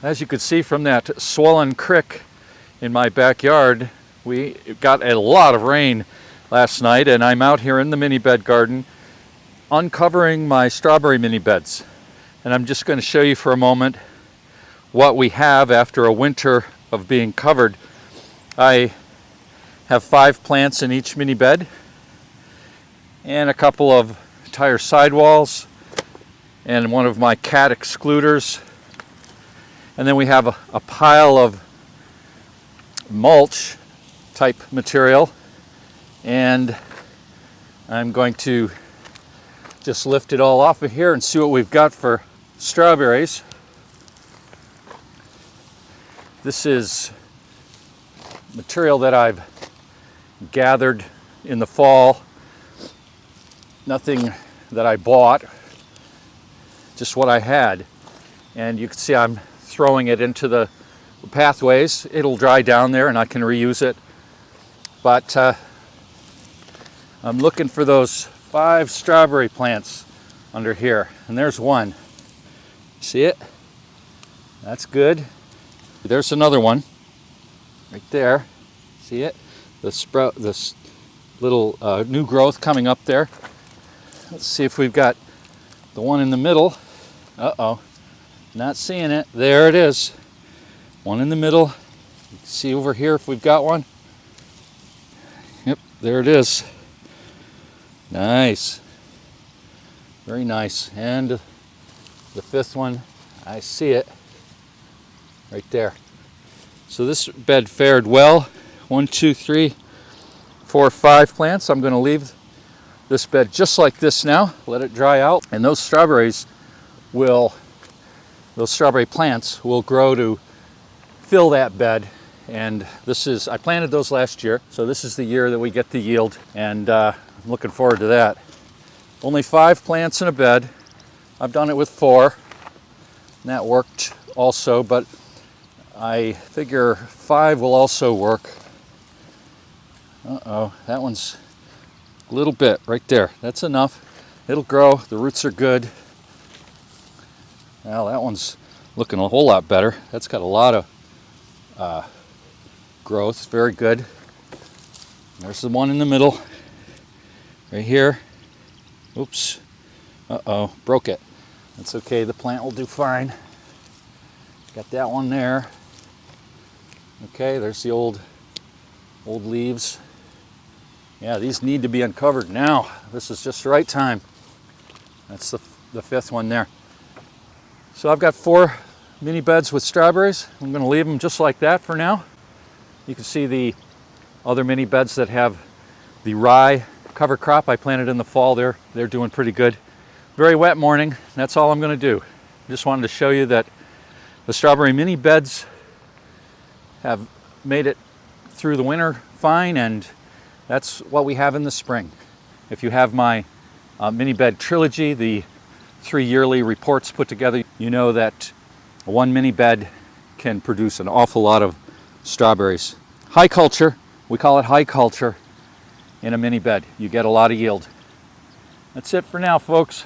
As you can see from that swollen creek in my backyard, we got a lot of rain last night, and I'm out here in the mini bed garden uncovering my strawberry mini beds. And I'm just going to show you for a moment what we have after a winter of being covered. I have 5 plants in each mini bed and a couple of tire sidewalls and one of my cat excluders. And then we have a pile of mulch type material, and I'm going to just lift it all off of here and see what we've got for strawberries. This is material that I've gathered in the fall, nothing that I bought, just what I had. And you can see I'm throwing it into the pathways. It'll dry down there and I can reuse it. But I'm looking for those 5 strawberry plants under here, and there's one. See it? That's good. There's another one right there. See it? The sprout, this little new growth coming up there. Let's see if we've got the one in the middle. Uh-oh. Not seeing it. There it is. One in the middle. You can see over here if we've got one. Yep, there it is. Nice. Very nice. And the 5th one, I see it right there. So this bed fared well. 1, 2, 3, 4, 5 plants. I'm going to leave this bed just like this now. Let it dry out. And those strawberry plants will grow to fill that bed. And I planted those last year, so this is the year that we get the yield, and I'm looking forward to that. Only 5 plants in a bed. I've done it with 4, and that worked also, but I figure 5 will also work. Uh-oh, that one's a little bit right there. That's enough. It'll grow. The roots are good. Well, that one's looking a whole lot better. That's got a lot of growth. Very good. There's the one in the middle. Right here. Oops. Uh-oh, broke it. That's okay. The plant will do fine. Got that one there. Okay, there's the old leaves. Yeah, these need to be uncovered now. This is just the right time. That's the 5th one there. So I've got 4 mini beds with strawberries. I'm going to leave them just like that for now. You can see the other mini beds that have the rye cover crop I planted in the fall. They're doing pretty good. Very wet morning. That's all I'm going to do. Just wanted to show you that the strawberry mini beds have made it through the winter fine, and that's what we have in the spring. If you have my mini bed trilogy, the 3 yearly reports put together, you know that one mini bed can produce an awful lot of strawberries. High culture, we call it high culture in a mini bed. You get a lot of yield. That's it for now, folks.